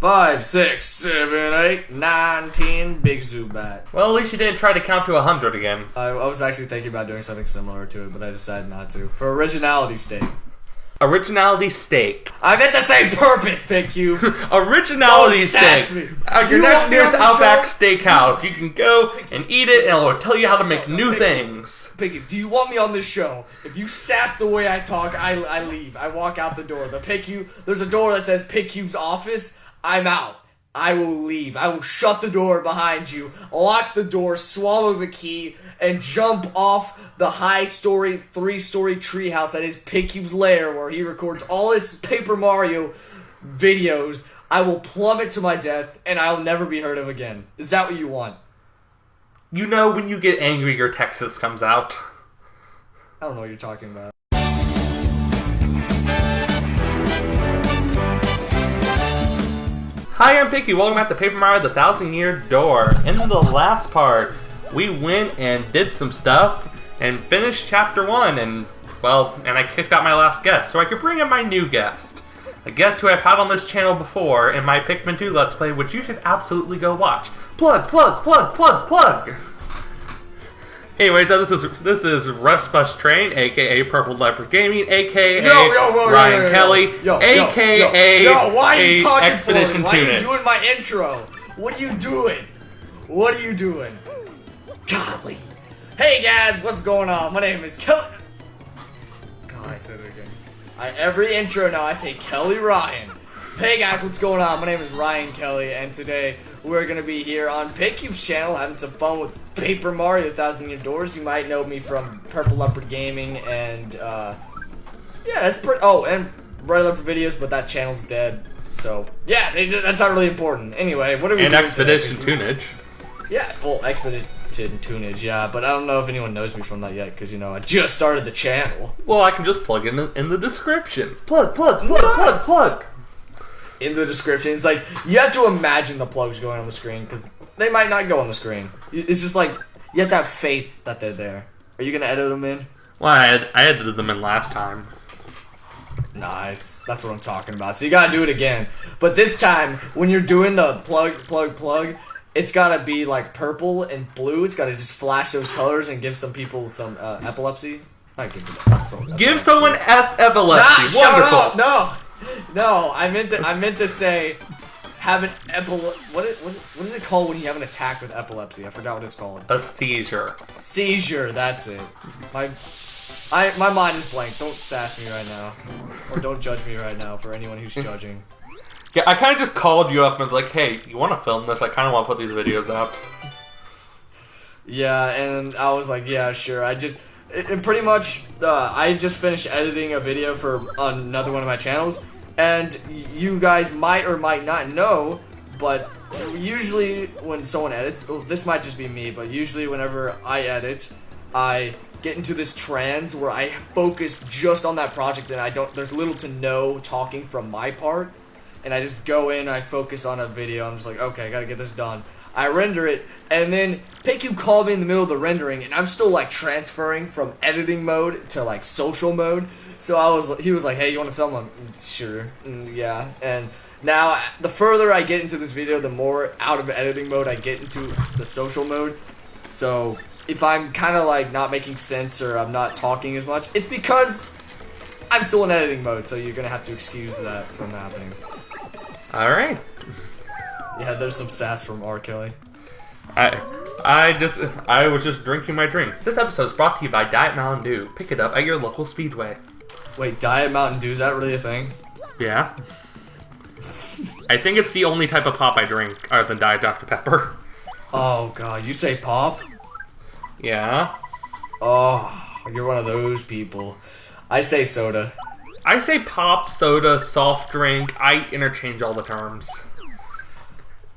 5, 6, 7, 8, 9, 10, big Zubat. Well, at least you didn't try to count to 100 again. I was actually thinking about doing something similar to it, but I decided not to. For originality's sake. Originality steak. I meant to say purpose, Pikcube. Originality steak. Your next nearest Outback Steakhouse. You can go and eat it, and it will tell you how to make new things. Pikcube, do you want me on this show? If you sass the way I talk, I leave. I walk out the door. There's a door that says Pikcube's office. I'm out. I will leave. I will shut the door behind you, lock the door, swallow the key, and jump off the high-story, 3-story treehouse that is Pikcube's lair, where he records all his Paper Mario videos. I will plummet to my death, and I will never be heard of again. Is that what you want? You know when you get angry, your Texas comes out. I don't know what you're talking about. Hi, I'm Picky. Welcome back to Paper Mario: The 1,000-Year Door. In the last part, we went and did some stuff and finished Chapter 1, and I kicked out my last guest, so I could bring in my new guest. A guest who I've had on this channel before in my Pikmin 2 Let's Play, which you should absolutely go watch. Plug, plug, plug, plug, plug! Anyways, this is Rust Train, aka Purple Leopard Gaming, aka Ryan Kelly, aka why are you talking Expedition for me? Why are you Tunage. doing my intro? What are you doing? What are you doing? Golly. Hey guys, what's going on? My name is Kelly. God, I said it again. Every intro now I say Kelly Ryan. Hey guys, what's going on? My name is Ryan Kelly, and today we're gonna be here on Pikcube's channel having some fun with Paper Mario: 1,000-Year Doors. You might know me from Purple Leopard Gaming and yeah, that's pretty. Oh, and Red Leopard videos, but that channel's dead. So yeah, that's not really important. Anyway, what are we doing Expedition today, Tunage. Yeah, well, Expedition Tunage, yeah, but I don't know if anyone knows me from that yet, because, you know, I just started the channel. Well, I can just plug in the description. Plug, plug, plug, plug, plug. In the description, it's like, you have to imagine the plugs going on the screen, because they might not go on the screen. It's just like, you have to have faith that they're there. Are you going to edit them in? Well, I edited them in last time. Nice. That's what I'm talking about. So you gotta do it again. But this time, when you're doing the plug, it's gotta be like purple and blue. It's gotta just flash those colors and give some people some epilepsy. Give someone epilepsy. Nah, wonderful. Shut up. No. I meant to say have an what is it called when you have an attack with epilepsy? I forgot what it's called. A seizure. Seizure. That's it. My mind is blank. Don't sass me right now. Or don't judge me right now for anyone who's judging. Yeah, I kind of just called you up and was like, hey, you want to film this? I kind of want to put these videos up. Yeah, and I was like, yeah, sure. I just finished editing a video for another one of my channels. And you guys might or might not know, but usually when someone edits, well, this might just be me, but usually whenever I edit, I get into this trance where I focus just on that project and there's little to no talking from my part, and I just go in, I focus on a video, I'm just like, okay, I gotta get this done. I render it, and then Pikcube called me in the middle of the rendering, and I'm still like transferring from editing mode to like social mode, so he was like, hey, you wanna film? I'm sure, yeah, and now the further I get into this video, the more out of editing mode I get into the social mode, so if I'm kind of like not making sense or I'm not talking as much, it's because I'm still in editing mode, so you're gonna have to excuse that from happening. Alright. Yeah, there's some sass from R. Kelly. I was just drinking my drink. This episode is brought to you by Diet Mountain Dew. Pick it up at your local Speedway. Wait, Diet Mountain Dew, is that really a thing? Yeah. I think it's the only type of pop I drink other than Diet Dr. Pepper. Oh god, you say pop? Yeah. Oh, you're one of those people. I say soda. I say pop, soda, soft drink. I interchange all the terms.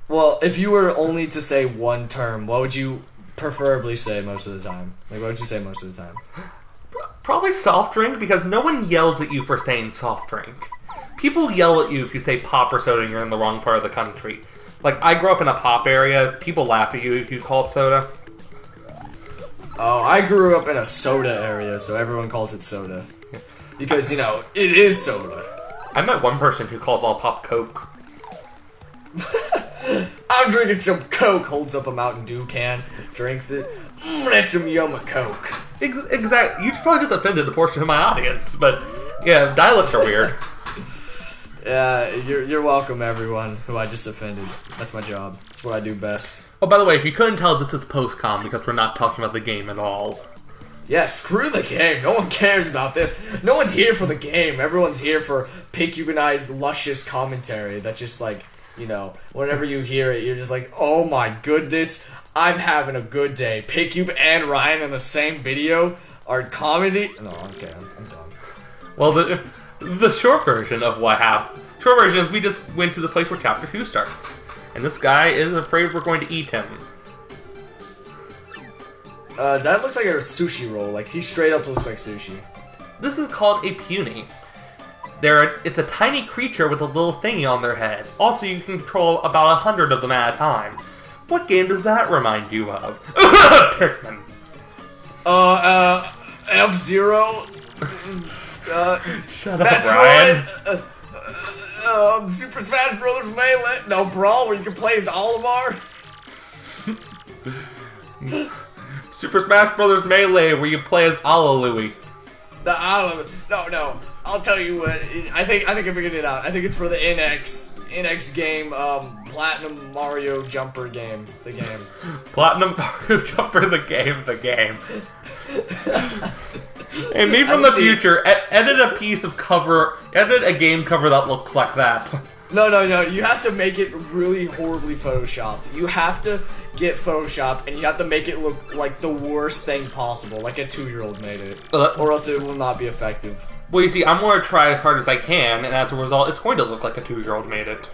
Well, if you were only to say one term, what would you preferably say most of the time? Like, what would you say most of the time? Probably soft drink, because no one yells at you for saying soft drink. People yell at you if you say pop or soda and you're in the wrong part of the country. Like, I grew up in a pop area. People laugh at you if you call it soda. Oh, I grew up in a soda area, so everyone calls it soda. Because, you know, it is soda. I met one person who calls all pop Coke. I'm drinking some Coke. Holds up a Mountain Dew can, drinks it. That's some yum of Coke. Exactly. You probably just offended a portion of my audience, but yeah, dialects are weird. Yeah, you're welcome, everyone who I just offended. That's my job. That's what I do best. Oh, by the way, if you couldn't tell, this is post-com because we're not talking about the game at all. Yeah, screw the game. No one cares about this. No one's here for the game. Everyone's here for Pikcube and I's luscious commentary. That's just like, you know, whenever you hear it, you're just like, oh my goodness, I'm having a good day. Pikcube and Ryan in the same video are comedy. No, okay, I'm done. Well, the short version of what happened. Short version is we just went to the place where chapter 2 starts. And this guy is afraid we're going to eat him. That looks like a sushi roll. Like, he straight up looks like sushi. This is called a puny. It's a tiny creature with a little thingy on their head. Also, you can control about 100 of them at a time. What game does that remind you of? Pikmin. F-Zero. Shut up, Ryan. Super Smash Brothers Melee. No, Brawl, where you can play as Olimar. Super Smash Brothers Melee, where you play as Alalui. No. I'll tell you what. I think I figured it out. I think it's for the NX game, Platinum Mario Jumper game. The game. Platinum Mario Jumper, the game. And me from the future, edit a piece of cover, edit a game cover that looks like that. No. You have to make it really horribly photoshopped. You have to get Photoshop, and you have to make it look like the worst thing possible, like a 2-year-old made it, or else it will not be effective. Well, you see, I'm going to try as hard as I can, and as a result, it's going to look like a 2-year-old made it.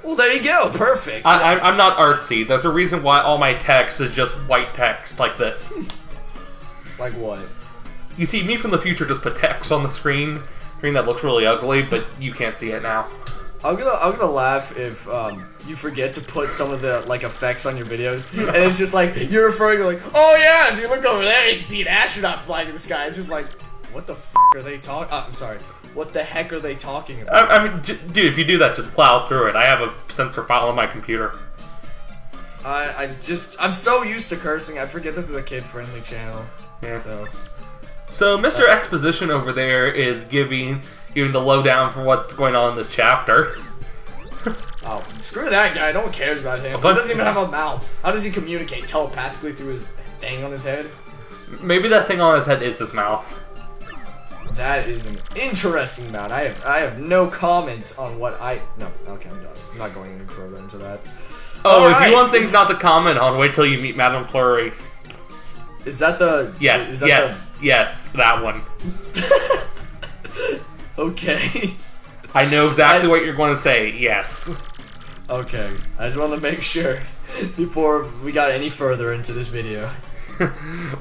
Well, there you go. Perfect. I'm not artsy. There's a reason why all my text is just white text, like this. Like what? You see, me from the future just put text on the screen that looks really ugly, but you can't see it now. I'm gonna laugh if you forget to put some of the like effects on your videos, and it's just like you're referring to like, oh yeah, if you look over there, you can see an astronaut flying in the sky. It's just like, what the f are they talking? I'm sorry. What the heck are they talking about? I mean, dude, if you do that, just plow through it. I have a censor file on my computer. I'm so used to cursing, I forget this is a kid-friendly channel. Yeah. So Mr. Exposition over there is giving the lowdown for what's going on in this chapter. Oh, screw that guy. No one cares about him. He doesn't even have a mouth. How does he communicate telepathically through his thing on his head? Maybe that thing on his head is his mouth. That is an interesting mouth. I have no comment on what No, okay, I'm done. I'm not going any further into that. Oh, if you want things not to comment on, wait till you meet Madame Flurry. Is that the... Yes, yes, that one. Okay. I know exactly what you're going to say, yes. Okay, I just want to make sure before we got any further into this video.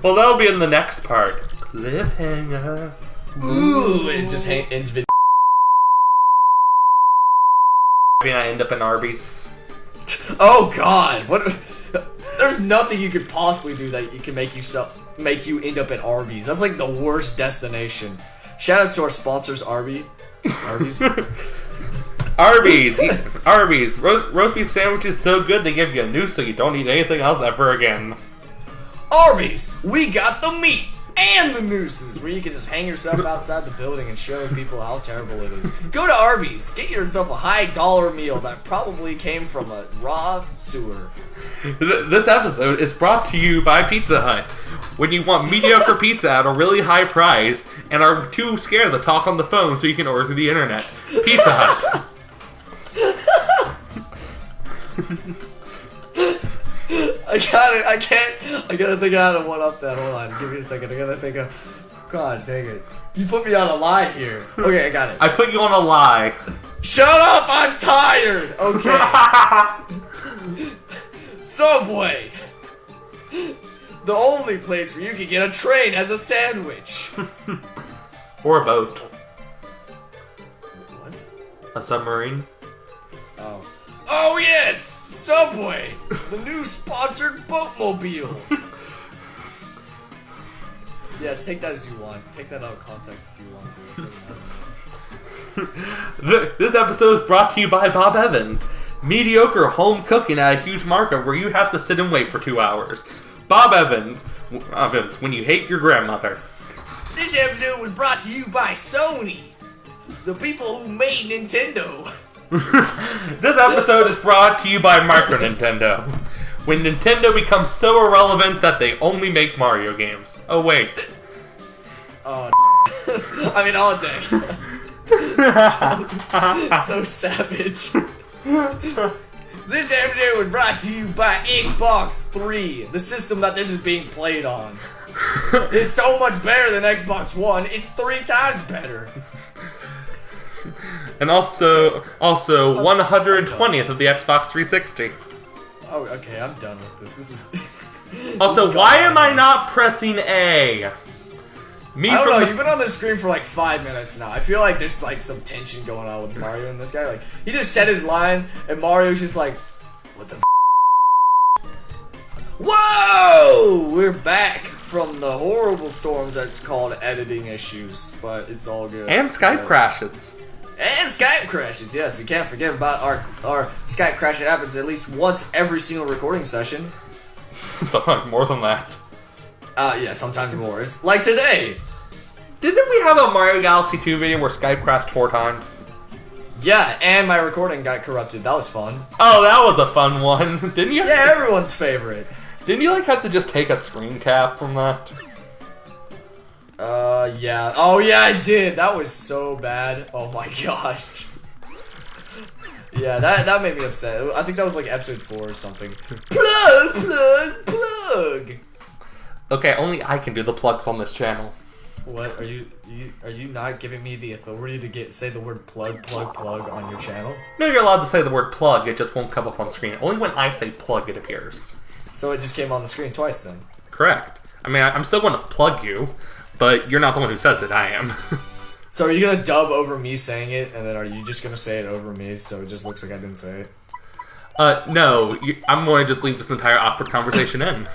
Well, that'll be in the next part. Cliffhanger. Ooh, it just ends video. I end up in Arby's. Oh God! What? There's nothing you could possibly do that you can make you end up at Arby's. That's like the worst destination. Shout out to our sponsors, Arby's. Arby's. Roast beef sandwich is so good they give you a noose so you don't eat anything else ever again. Arby's, we got the meat and the nooses, where you can just hang yourself outside the building and show people how terrible it is. Go to Arby's, get yourself a high-dollar meal that probably came from a raw sewer. This episode is brought to you by Pizza Hut. When you want mediocre pizza at a really high price and are too scared to talk on the phone so you can order through the internet, Pizza Hut. I gotta think of how to one-up that. Hold on, give me a second. I gotta think of... God dang it. You put me on a lie here. Okay, I got it. I put you on a lie. Shut up, I'm tired! Okay. Subway. The only place where you can get a train as a sandwich. Or a boat. What? A submarine. Oh. Oh yes! Subway! The new sponsored boatmobile! Yes, take that as you want. Take that out of context if you want to. This episode is brought to you by Bob Evans. mediocre home cooking at a huge market where you have to sit and wait for 2 hours. Bob Evans, when you hate your grandmother. This episode was brought to you by Sony, the people who made Nintendo. This episode is brought to you by Micro Nintendo. When Nintendo becomes so irrelevant that they only make Mario games. Oh wait. Oh, I mean all day. So savage. This episode was brought to you by Xbox 3, the system that this is being played on. It's so much better than Xbox One. It's 3 times better. And also 120th of the Xbox 360. Oh, okay, I'm done with this. This is. Also, why am I not pressing A? I don't know, you've been on the screen for like 5 minutes now. I feel like there's like some tension going on with Mario and this guy. Like, he just said his line, and Mario's just like, what the f? Whoa! We're back from the horrible storms that's called editing issues, but it's all good. And Skype crashes. And Skype crashes, yes. You can't forget about our Skype crash. It happens at least once every single recording session. Sometimes more than that. Yeah, sometimes more. It's like today. Didn't we have a Mario Galaxy 2 video where Skype crashed 4 times? Yeah, and my recording got corrupted. That was fun. Oh, that was a fun one. Didn't you? Yeah, everyone's favorite. Didn't you like have to just take a screen cap from that? Yeah. Oh, yeah, I did. That was so bad. Oh my gosh. Yeah, that made me upset. I think that was like episode 4 or something. Plug! Okay, only I can do the plugs on this channel. What are you not giving me the authority to say the word plug on your channel? No, you're allowed to say the word plug. It just won't come up on screen. Only when I say plug it appears. So it just came on the screen twice then. Correct. I mean, I'm still going to plug you, but you're not the one who says it. I am. So are you gonna dub over me saying it, and then are you just gonna say it over me so it just looks like I didn't say it? No. I'm going to just leave this entire awkward conversation in.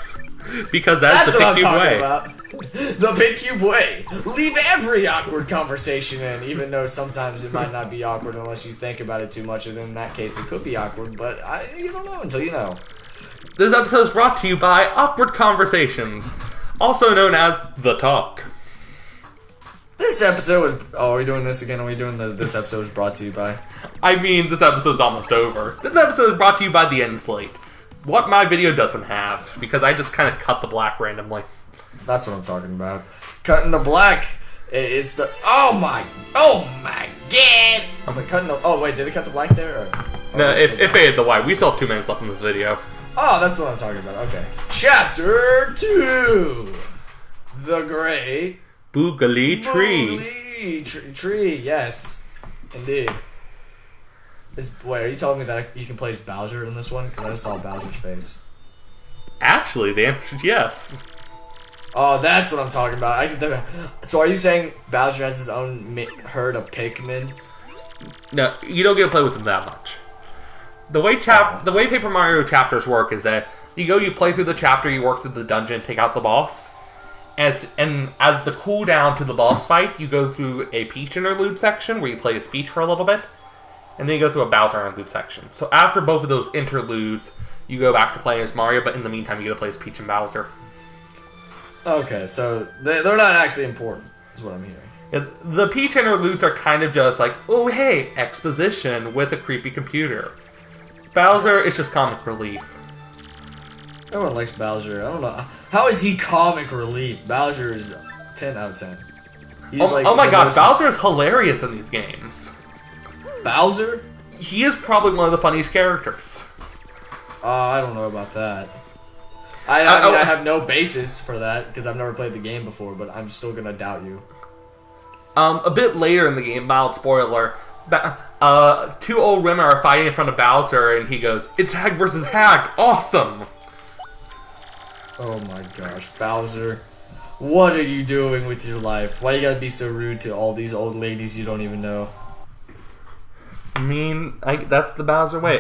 Because that's the Pikcube way. About. The Pikcube way. Leave every awkward conversation in, even though sometimes it might not be awkward unless you think about it too much, and in that case it could be awkward, but you don't know until you know. This episode is brought to you by Awkward Conversations, also known as The Talk. This episode was... Oh, are we doing this again? Are we doing this episode was brought to you by... I mean, this episode's almost over. This episode is brought to you by The End Slate. What my video doesn't have, because I just kind of cut the black randomly. That's what I'm talking about. Cutting the black is the... Oh my god! I'm like cutting the... Oh wait, did it cut the black there? Or... No, it faded the white. We still have 2 minutes left in this video. Oh, that's what I'm talking about. Okay. Chapter 2. The Great... Boogaloo Tree. Tree, yes. Indeed. Wait, are you telling me that you can play as Bowser in this one? Because I just saw Bowser's face. Actually, the answer is yes. Oh, that's what I'm talking about. So are you saying Bowser has his own herd of Pikmin? No, you don't get to play with them that much. The way Paper Mario chapters work is that you play through the chapter, you work through the dungeon, take out the boss. And as the cooldown to the boss fight, you go through a Peach interlude section where you play as Peach for a little bit. And then you go through a Bowser interlude section. So after both of those interludes, you go back to playing as Mario, but in the meantime, you get to play as Peach and Bowser. Okay, so they're not actually important, is what I'm hearing. The Peach interludes are kind of just like, oh hey, exposition with a creepy computer. Bowser is just comic relief. Everyone likes Bowser. I don't know. How is he comic relief? Bowser is 10 out of 10. Oh my god, Bowser is hilarious in these games. Bowser? He is probably one of the funniest characters. I don't know about that. I mean, I have no basis for that, because I've never played the game before, but I'm still gonna doubt you. A bit later in the game, mild spoiler, 2 old women are fighting in front of Bowser, and he goes, "It's Hag versus Hag, awesome!" Oh my gosh, Bowser. What are you doing with your life? Why you gotta be so rude to all these old ladies you don't even know? I mean, that's the Bowser way.